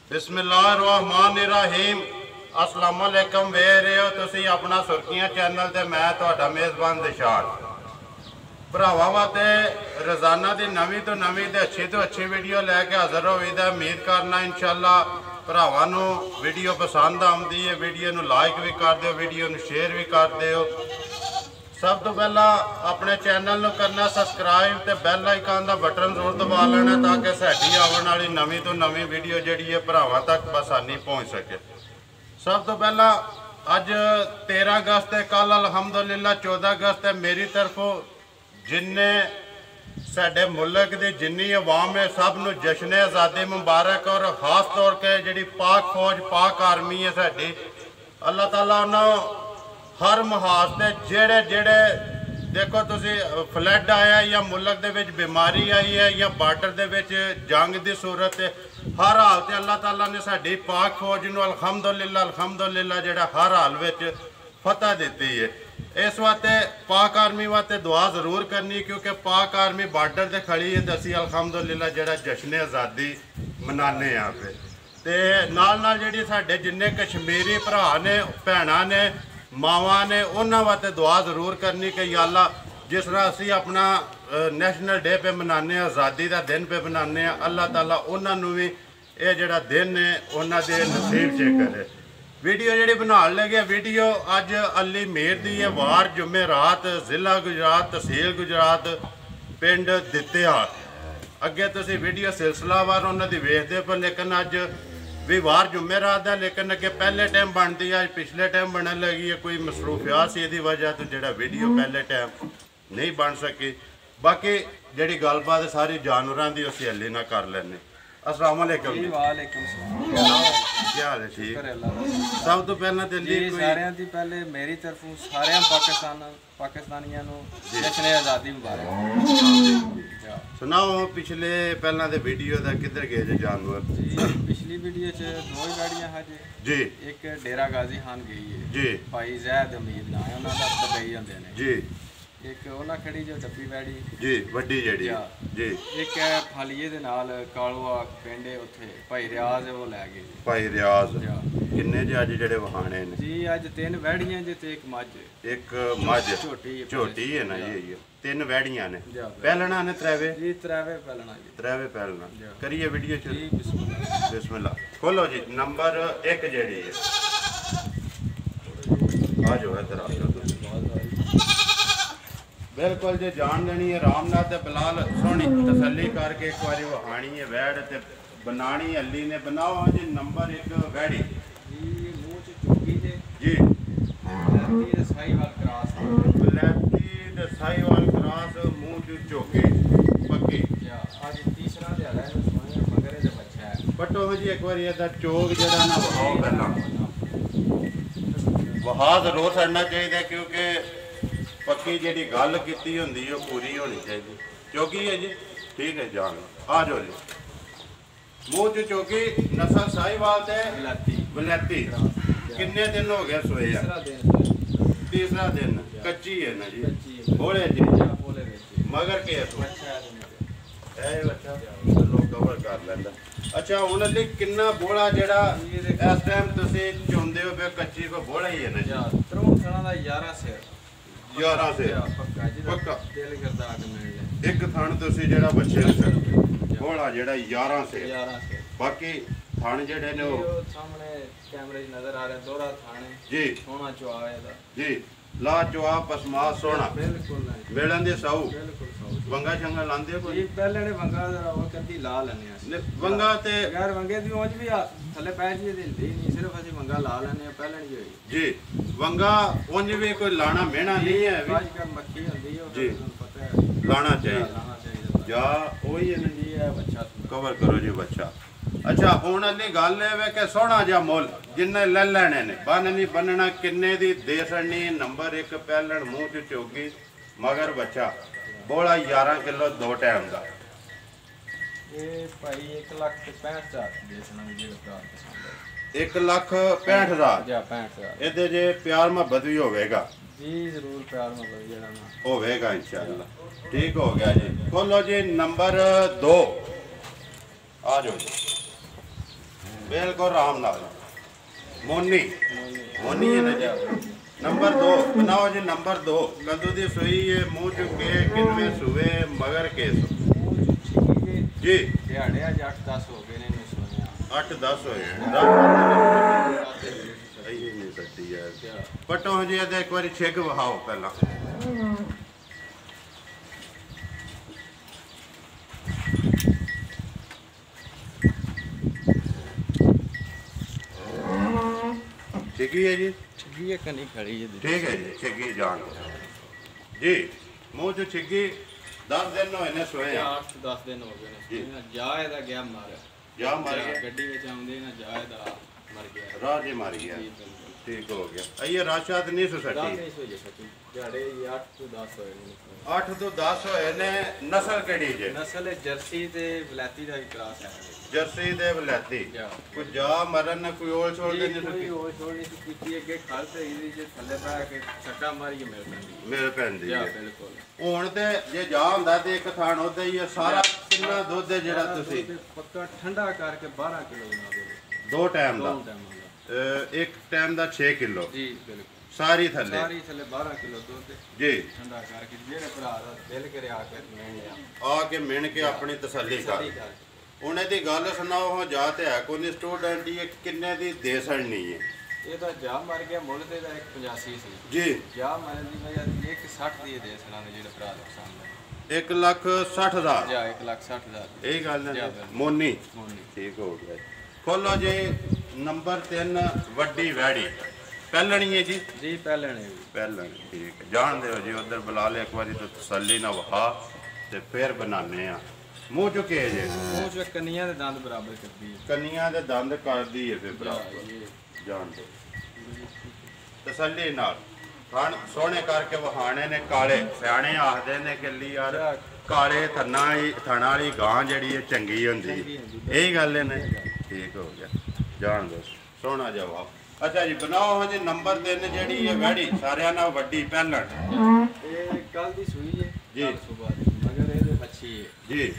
बिस्मिल्लाहिर्रहमानिर्रहीम। अस्सलाम वालेकुम। वेख रहे हो तुसी अपना सुर्खियां चैनल ते मैं तुहाडा मेज़बान दिशान। भरावां वास्ते रोज़ाना की नवीं तो नवीं ते अच्छी वीडियो लैके हाज़र होईदा। उम्मीद करना इंशाअल्लाह भरावां नूं वीडियो पसंद आउंदी है। वीडियो नूं लाइक भी कर दिओ, वीडियो नूं शेयर भी कर दिओ। सब तो पहला अपने चैनल नूं करना सबसक्राइब ते बैल आइकन का बटन जरूर दबा लेना ताकि साडी आने वाली नवीं तो नवीं वीडियो जिहड़ी है भरावां तक आसानी पहुँच सके। सब तो पहला अज 13 अगस्त है, कल अलहमदुलिल्लाह 14 अगस्त है। मेरी तरफों जिन्ने साडे मुल्क की जिन्नी अवाम है सब नूं जश्न आज़ादी मुबारक। और खास तौर पर जिहड़ी पाक फौज पाक आर्मी है साडी, अल्लाह ताला उन्होंने हर महाज से जेड़े जेड़े देखो तुसी फ्लड आया या मुल्क दे विच बीमारी आई है या बार्डर दे विच जंग की सूरत है, हर हाल से अल्लाह ताला ने साडी पाक फौज नूं अल्हम्दुलिल्लाह जेड़ा हर हाल विच फतह दी है। इस वास्ते पाक आर्मी वास्ते दुआ जरूर करनी, क्योंकि पाक आर्मी बार्डर से खड़ी है तो असी अल्हम्दुलिल्लाह जेड़ा जश्न आज़ादी मनाने यहाँ पे। ते नाल नाल जेड़ी साडे जिन्ने कश्मीरी भरा ने भैणां ने मावां ने उन्होंने वास्ते दुआ जरूर करनी कि या अल्लाह जिस तरह असी अपना नैशनल डे पे मनाने, आज़ादी का दिन पे मनाने, अल्लाह ताला उन्होंने भी ये जड़ा दिन है उन्होंने नसीब च करे। वीडियो जी बना लगे वीडियो अज अली मेर दी है। वार जुमेरात, जिला गुजरात, तहसील गुजरात, पिंड दित्तेहार। अगे तुसी वीडियो सिलसिलावार उन्होंने वेखते पर, लेकिन अज भी वार जुमेरात है, लेकिन अगे पहले टाइम बनती है, पिछले टाइम बनने लगी है। कोई मसरूफियात सी दी वजह तो जो वीडियो पहले टाइम नहीं बन सकी। बाकी जी गलबात सारी जानवरों की असी हली ना कर लें। अस्सलाम वालेकुम जी। वालेकुम सलाम। क्या हाल है? ठीक। सब तो पहले दिल्ली सारिਆਂ ਦੀ पहले मेरी तरफों सारे पाकिस्तानियों को जश्न आज़ादी मुबारक। सुनाओ पिछले पहला दे वीडियो दा किधर गए जे जानवर? जी पिछली वीडियो च दो ही गाड़ियां हैं जी। एक डेरा गाजी खान गई है जी, भाई जैद अमीर ना है, उन्होंने दुबई होंगे ने जी। एक उन्हें खड़ी जो डब्बी वैड़ी जी वड्डी जेड़ी जी। एक है फालिए दे नाल कालूआ पिंड है, उत्थे भाई रियाज है वो लै गए जी। भाई रियाज किन्ने जे अज जेड़े वहाने ने? जी अज 3 वैड़ियां जे ते एक मझ। एक मझ झोटी है ना ये 3 वैड़ियां ने। पहलना ने त्रैवे जी, त्रैवे पहलना जी, त्रैवे पहलना। करिए वीडियो जी बिस्मिल्लाह। बिस्मिल्लाह। खोलो जी नंबर 1 जेड़ी है। आ जाओ इधर आ जाओ। बिल्कुल जी जान देनी है आराम नाल ते बिलाल सोहनी तसल्ली करके एक बारी वहानी है वैड़ ते बनानी अली ने। बनाओ जी नंबर 1 वैड़ी जी मुंह च चुकी जे जी। लैती दे साहीवाल क्रॉस लैती ते साहीवाल क्रॉस मुंह च चोके पक्की। आज तीसरा दिहाड़ा है, सोने मगरे दे बच्चा है। बटो जी एक बारी इहदा चोक जेड़ा ना वहाओ पहला वहा जरूर करना चाहिए, क्योंकि पक्की जी गल की होंगी वो पूरी होनी चाहिए। चौकी है जी, ठीक है जान। आ जाओ जी। मुँह च चौकी नस्ल साहीवाल ते वलैती। किन्ने दिन हो गए सोए? तीसरा दिन। कच्ची है ना जी? बोले जी मगर के बच्चा चलो कवर कर लेंदा। अच्छा हूँ अली किन्ना बोला जेड़ा इस टाइम तुसी चुनते हो पे कच्ची को बोला ही है ना जी? 11 से 11 से पक्का दिल करदा आ के मिल ले। एक थान तुसी जेड़ा बच्चे ने बोला जेड़ा 11 से। बाकी थान जेड़े ने वो सामने कैमरे नजर आ रहे दोहरा थान है जी। सोना चुआ है जी ला चुआ पसमा सोना बिल्कुल वेलन दे साऊ बिल्कुल साऊ वंगा शंगा लांदे कोई? जी पहले ने वंगा वो कदी ला लेने वंगा ते यार वंगे दी ओंज भी थले पै जी दिंदी नहीं, सिर्फ असि वंगा ला लेने पहले नहीं होई जी। वंगा ओंज भी कोई लाना मेहना नहीं है आज का मक्खी होंदी है जी, पता है लाना चाहिए जा वही है ना जी। है बच्चा कवर करो जी बच्चा। अच्छा हूँ अली गल है कि सोहना जा मुल जिन्ने ले लैने ने बन नहीं बनना किन्ने दी दे सड़नी। नंबर 1 पहलन मुँह च चोगी मगर बच्चा बोला 11 किलो 2 टाइम का। ये भाई 1,65,000 बेचना जी प्यार पसंद है। 1,65,000 या 65,000 ਇਹਦੇ ਜੇ ਪਿਆਰ ਮੁਹੱਬਤ ਵੀ ਹੋਵੇਗਾ जी जरूर प्यार मतलब जेड़ा ना होवेगा इंशाअल्लाह। ठीक हो गया जी। खोलो जी नंबर 2 आ जाओ जी। बिल्कुल आराम नाल मोनी मोनी है ना जी। नंबर 2 बनाओ जी। नंबर 2 कदू दी सूई है, मुंह चुके किनवे सूए मगर केस जी दिहाड़े अज 8-10 हो गए ने सुनिया 8-10 होए नहीं सकती यार पटो जी एक बार छिग वहाओ पहला छिगी है जी। छिगी है कनी खड़ी है ठीक है जी छिगी जान जी मुंह चो छिगी 10 दिन होए ने सोए 8-10 दिन हो गए जी। ने जाए दा गया मार जा मर गया गड्डी विच आउंदे ना जाए दा मर गया राह जी मर गया जी, बिल्कुल। ठीक हो गया ये राशात नहीं सो दाल सकी नहीं सो जे सकी दिहाड़े 8-10 होए ने 8 तो 10 होए ने नस्ल केड़ी जे नस्ल है जर्सी ते वलैती दा भी क्रॉस है जर्सी दे वलैती जा। कोई जा मरन कोई ओल छोड़ के नहीं कोई सकी और छोड़ नहीं सी कीती अगे खल ते इदी जे थल्ले पा के छक्का मारी के मिल पैंदी मेरे पैंदी जा है बिल्कुल ਹੁਣ ਤੇ ਜੇ ਜਾ ਹੁੰਦਾ ਤੇ ਇੱਕ ਥਾਣ ਉਹਦੇ ਹੀ ਆ, ਸਾਰਾ ਕਿੰਨਾ ਦੁੱਧ ਹੈ ਜਿਹੜਾ ਤੁਸੀਂ ਪੱਕਾ ਠੰਡਾ ਕਰਕੇ 12 ਕਿਲੋ ਬਣਾ ਦਿਓ ਦੋ ਟਾਈਮ ਦਾ ਦੋ ਟਾਈਮ ਦਾ ਇੱਕ ਟਾਈਮ ਦਾ 6 ਕਿਲੋ ਜੀ ਬਿਲਕੁਲ ਸਾਰੀ ਥੱਲੇ ਸਾਰੀ ਥੱਲੇ 12 ਕਿਲੋ ਦੁੱਧ ਜੀ ਠੰਡਾ ਕਰਕੇ ਜਿਹੜੇ ਭਰਾ ਦਾ ਦਿਲ ਕਰੇ ਆ ਕੇ ਮਿਲ ਲਿਆ ਆ ਕੇ ਮਿਣ ਕੇ ਆਪਣੀ ਤਸੱਲੀ ਕਰ ਸਾਰੀ ਕਰਕੇ ਹੁਣ ਇਹਦੀ ਗੱਲ ਸੁਣਾਓ ਹਾਂ ਜਾ ਤੇ ਹੈ ਕੋਈ ਸਟੂਡੈਂਟ ਇਹ ਕਿੰਨੇ ਦੀ ਦੇ ਸੜਨੀ ਹੈ ਇਹ ਤਾਂ ਜਾ ਮਰ ਗਿਆ ਮੁੱਲ ਤੇ ਦਾ 185 ਸੀ ਜੀ ਜਾ ਮਰਨ ਦੀ ਵਜ੍ਹਾ ਤੇ 160 ਦੀ ਦੇ ਸਣਾ ਨੇ ਜਿਹੜੇ ਭਰਾ ਦਾ ਪਸੰਦ ਹੈ 1,60,000 ਜਾ 1,60,000 ਇਹ ਗੱਲ ਜੀ, ਹੈ ਬਿਲਕੁਲ। ਮੋਨੀ ਮੋਨੀ ਠੀਕ ਹੋ ਗਿਆ ਖੋਲੋ ਜੀ ਨੰਬਰ 3 ਵੱਡੀ ਵੈੜੀ ਪਹਿਲਣੀ ਹੈ ਜੀ ਜੀ ਪਹਿਲੇ ਨੇ ਵੀ ਪਹਿਲਣ ਠੀਕ ਹੈ ਜਾਣਦੇ ਹੋ ਜੀ ਉਧਰ ਬੁਲਾ ਲੈ ਇੱਕ ਵਾਰੀ ਤਾਂ ਤਸੱਲੀ ਨਾਲ ਵਹਾ ਤੇ ਫਿਰ ਬਣਾਉਂਦੇ ਆ ਮੂੰਹ ਚੁੱਕੇ ਜੇ ਉਹ ਚ ਕੰਨੀਆਂ ਦੇ ਦੰਦ ਬਰਾਬਰ ਕਰਦੀ ਹੈ ਕੰਨੀਆਂ ਦੇ ਦੰਦ ਕੱਢਦੀ ਹੈ ਫਿਰ ਜਾ, ਬਰਾਬਰ ਇਹ ਜਾਣਦੇ ਤਸੱਲੀ ਨਾਲ ਖਾਣ ਸੋਹਣੇ ਕਰਕੇ ਵਹਾਣੇ ਨੇ ਕਾਲੇ ਸਿਆਣੇ ਆਖਦੇ ਨੇ ਕਿ ਲਈ ਯਾਰ ਕਾਲੇ ਥਣਾ ਵਾਲੀ ਗਾਂ ਜਿਹੜੀ ਹੈ ਚੰਗੀ ਹੁੰਦੀ ਇਹੀ ਗੱਲ ਹੈ ਨੇ ਠੀਕ ਹੋ ਗਿਆ ਜਾਣ ਦੋ ਸੋਹਣਾ ਜਵਾਬ ਅੱਛਾ ਜੀ ਬਣਾਓ ਹਾਂ ਜੀ ਨੰਬਰ 3 ਜਿਹੜੀ ਹੈ ਵੈੜੀ ਸਾਰਿਆਂ ਨਾਲ ਵੱਡੀ ਪਹਿਲਣ ਇਹ ਕੱਲ ਦੀ ਸੂਈ ਹੈ ਜੀ। ਕੱਲ ਸਵੇਰ ਦੀ ਮਗਰ ਇਹਦੇ ਮੱਛੀ ਹੈ ਜੀ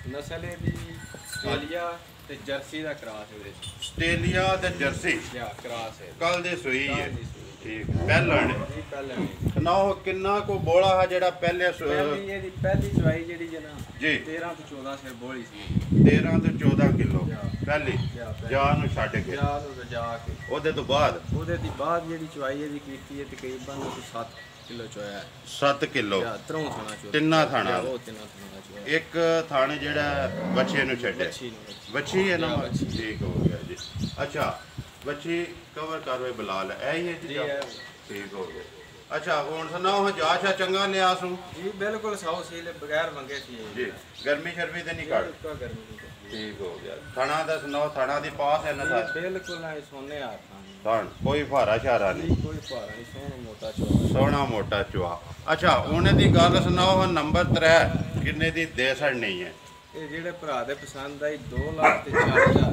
ਨਸਲ ਇਹਦੀ ਆਸਟ੍ਰੇਲੀਆ ਤੇ ਜਰਸੀ ਦਾ ਕਰਾਸ ਇਹਦੇ ਚ ਆਸਟ੍ਰੇਲੀਆ ਤੇ ਜਰਸੀ ਜਾਂ ਕਰਾਸ ਹੈ ਕੱਲ ਦੀ ਸੂਈ ਹੈ ਕੱਲ੍ਹ ਦੀ ਸੂਈ। ਠੀਕ ਪਹਿਲਣ ਇਹ ਪਹਿਲਾਂ ਨਹੀਂ ਸੁਣਾਓ ਕਿੰਨਾ ਕੋ ਬੋਲਾ ਹੈ ਜਿਹੜਾ ਪਹਿਲੇ ਪਹਿਲੀ ਇਹਦੀ ਪਹਿਲੀ ਚਵਾਈ ਜਿਹੜੀ ਜਨਾ ਜੀ 13 ਤੋਂ 14 ਸਿਰ ਬੋਲੀ ਸੀ 13 ਤੋਂ 14 ਕਿਲੋ ਜਾ। ਪਹਿਲੀ ਜਾ ਪਹਿਲੀ। ਜਾ ਨੂੰ ਛੱਡ ਕੇ ਜਾ ਨੂੰ ਰਜਾ ਕੇ ਉਹਦੇ ਤੋਂ ਬਾਅਦ ਉਹਦੇ ਦੀ ਬਾਅਦ ਜਿਹੜੀ ਚਵਾਈ ਇਹਦੀ ਕੀਤੀ ਹੈ ਤਕਰੀਬਨ 7 ਕਿਲੋ ਚੋਇਆ ਹੈ 7 ਕਿਲੋ ਜਾਂ ਤਰੋਂ ਥਾਣਾ ਚੋਇਆ ਤਿੰਨਾਂ ਥਾਣਾ ਉਹ ਤਿੰਨਾਂ ਥਾਣਾ ਚੋਇਆ ਇੱਕ ਥਾਣੇ ਜਿਹੜਾ ਬੱਚੇ ਨੂੰ ਛੱਡੇ ਬੱਚੀ ਨੂੰ ਬੱਚੀ ਹੈ ਨਾ ਜਾਂ ਬੱਚੀ। ਠੀਕ ਹੋ ਗਿਆ ਜੀ ਅੱਛਾ ਬੱਚੀ ਕਵਰ ਕਰਵੇ ਬਲਾਲ ਇਹ ਹੀ ਹੈ ਜੀ ਜੀ ਜਾਂ? ਹੈ ਠੀਕ ਹੋ ਗਿਆ ਅੱਛਾ ਹੁਣ ਸੁਣਾਓ ਜਾਸ਼ਾ ਚੰਗਾ ਲਿਆ ਸੂ ਜੀ ਬਿਲਕੁਲ ਸਾਉ ਸੀਲੇ ਬਗੈਰ ਮੰਗੇ ਸੀ ਇਹ। ਜੀ ਗਰਮੀ ਸ਼ਰਮੀ ਤੇ ਨਹੀਂ ਕੱਢ ਇੱਕਾ ਗਰਮੀ ਦੀ ਗੱਲ। ਠੀਕ ਹੋ ਗਿਆ ਥਾਣਾ ਦਾ ਸੁਣਾਓ ਥਾਣਾ ਦੀ ਪਾਸ ਹੈ ਨਾ ਜੀ, ਬਿਲਕੁਲ ਨਾ ਸੋਨੇ ਆ ਖਾਣੀ ਥਾਣ ਕੋਈ ਭਾਰਾ ਸ਼ਾਰਾ ਨਹੀਂ ਕੋਈ ਭਾਰਾ ਨਹੀਂ ਸੋਹਣਾ ਮੋਟਾ ਚੋਆ ਸੋਹਣਾ ਮੋਟਾ ਚੁਆ ਅੱਛਾ ਉਹਨੇ ਦੀ ਗੱਲ ਸੁਣਾਓ ਨੰਬਰ 3 ਕਿੰਨੇ ਦੀ ਦੇ ਸੜਨੀ ਹੈ ਇਹ ਜਿਹੜੇ ਭਰਾ ਦੇ ਪਸੰਦ ਆਈ 2,40,000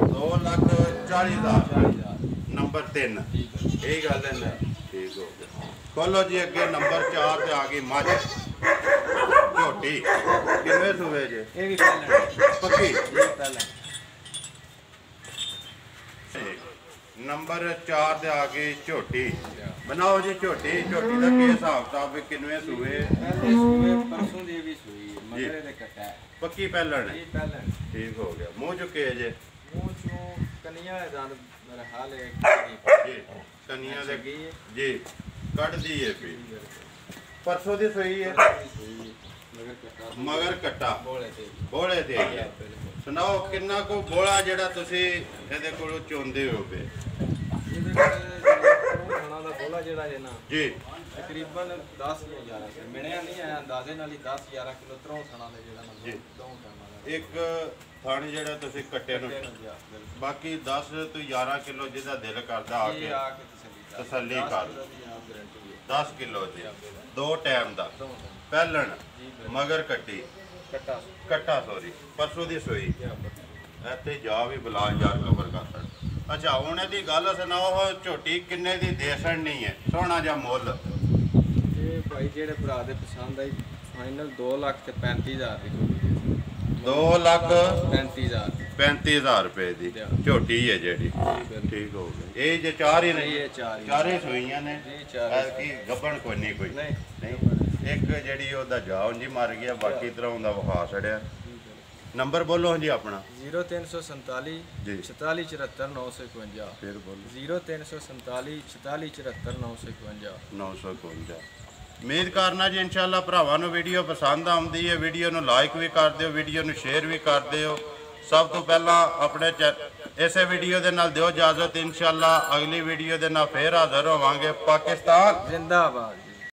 2,40,000 40,000 ਨੰਬਰ 3 ਠੀਕ ਹੈ ਇਹ ਗੱਲ ਹੈ ਨਾ ਠੀਕ ਹੋ ਗਿਆ ਖੋਲੋ ਜੀ ਅੱਗੇ ਨੰਬਰ 4 ਤੇ ਆ ਗਈ ਮੱਝ ਝੋਟੀ ਕਿੰਨੇ ਸੂਏ ਜੇ ਇਹ ਵੀ ਪਹਿਲਾਂ ਪੱਕੀ ਇਹ ਪਹਿਲਾਂ ਨੰਬਰ 4 ਤੇ ਆ ਗਈ ਝੋਟੀ ਬਣਾਓ ਜੀ ਝੋਟੀ ਝੋਟੀ ਦਾ ਕੀ ਹਿਸਾਬ ਕਿਤਾਬ ਕਿੰਨੇ ਸੂਏ ਪਹਿਲੇ ਸੂਏ ਪਰਸੋਂ ਦੀ ਵੀ ਸੂਈ ਮਗਰੇ ਦੇ ਕੱਟਾ ਹੈ। ਪੱਕੀ ਪਹਿਲਣ ਇਹ ਪਹਿਲਾਂ ਠੀਕ ਹੋ ਗਿਆ ਮੂੰਹ ਚੁੱਕੇ ਜੇ ਮੂੰਹ ਚੋਂ ਕਨੀਆਂ ਦੇ ਦੰਦ ਮੇਰਾ ਹਾਲ ਹੈ ਜੀ ਕੰਨੀਆਂ ਦੇ ਗਈ ਹੈ ਜੀ ਕੱਢਦੀ ਏ ਪੀ ਪਰਸੋਂ ਦੀ ਸੂਈ ਹੈ ਮਗਰ ਕੱਟਾ ਮਗਰ ਕੱਟਾ ਬੋਲੇ ਤੇ ਬੋਲੇ ਤੇ ਆਈ ਹੈ। ਬਿਲਕੁਲ ਸੁਣਾਓ ਕਿੰਨਾ ਕੋ ਬੋਲਾ ਜਿਹੜਾ ਤੁਸੀਂ ਇਹਦੇ ਕੋਲੋਂ ਚੁੰਦੇ ਹੋ ਪਏ ਇਹਦੇ ਕੋਲ ਖਾਣਾ ਦਾ ਬੋਲਾ ਜਿਹੜਾ ਹੈ ਨਾ ਜੀ ਤਕਰੀਬਨ 10 ਜਾਂ 11 ਸੀ ਮਿਣਿਆ ਨਹੀਂ ਆਇਆ ਅੰਦਾਜ਼ੇ ਨਾਲ ਹੀ 10 11 ਕਿਲੋ ਤਰੋਂ ਖਾਣਾ ਦਾ ਜਿਹੜਾ ਜੀ। ਨਾ ਦੋ ਖਾਣਾ ਦਾ ਇੱਕ ਥਾਣੀ ਜਿਹੜਾ ਤੁਸੀਂ ਕੱਟੇ ਨੂੰ ਬਾਕੀ 10 ਤੋਂ 11 ਕਿਲੋ ਜਿਹਦਾ ਦਿਲ ਕਰਦਾ ਆ ਇਹ ਕੇ ਆ ਕੇ ਤਸੱਲੀ ਕਰ। ਗਾਰੰਟੀ 10 ਕਿਲੋ ਜੀ ਦੋ ਟਾਈਮ ਦਾ ਦੋ ਪਹਿਲਣ ਜੀ ਮਗਰ ਕੱਟੀ ਕੱਟਾ ਕੱਟਾ ਸੋਰੀ ਪਰਸੋਂ ਦੀ ਸੋਈ ਇੱਥੇ ਜਾ ਵੀ ਬੁਲਾ ਯਾਰ ਕਵਰ ਕਰ ਸਕਦਾ ਅੱਛਾ ਹੁਣ ਇਹਦੀ ਗੱਲ ਸੁਣਾਓ ਝੋਟੀ ਕਿੰਨੇ ਦੀ ਦੇਸਣ ਨਹੀਂ ਹੈ ਸੋਹਣਾ ਜਿਹਾ ਮੁੱਲ ਇਹ ਭਾਈ ਜਿਹੜੇ ਭਰਾ ਦੇ ਪਸੰਦ ਆਈ ਫਾਈਨਲ 2,35,000 ਦੀ 2 ਲੱਖ 35,000 35,000 रुपए की झोटी है जी। ठीक हो गई। ये जो चार ही नहीं, चारे सूइयां ने की गब्बन कोई नहीं, कोई नहीं। एक जी ओदा जाओ जी मर गया, बाकी तरह का विखा छड़िया। नंबर बोलो जी अपना। 0347 46 74 951। फिर बोलो। 0347 46 74 951। 951। उम्मीद करना जी इंशाल्लाह भरावां नूं वीडियो पसंद आउंदी है। वीडियो नूं लाइक भी कर दिओ, वीडियो नूं शेयर भी कर दिओ। सब तो पहला अपने इस वीडियो के नाल दिओ इजाजत। इंशाल्लाह अगली वीडियो के नाल फिर हाजिर होवांगे। पाकिस्तान जिंदाबाद।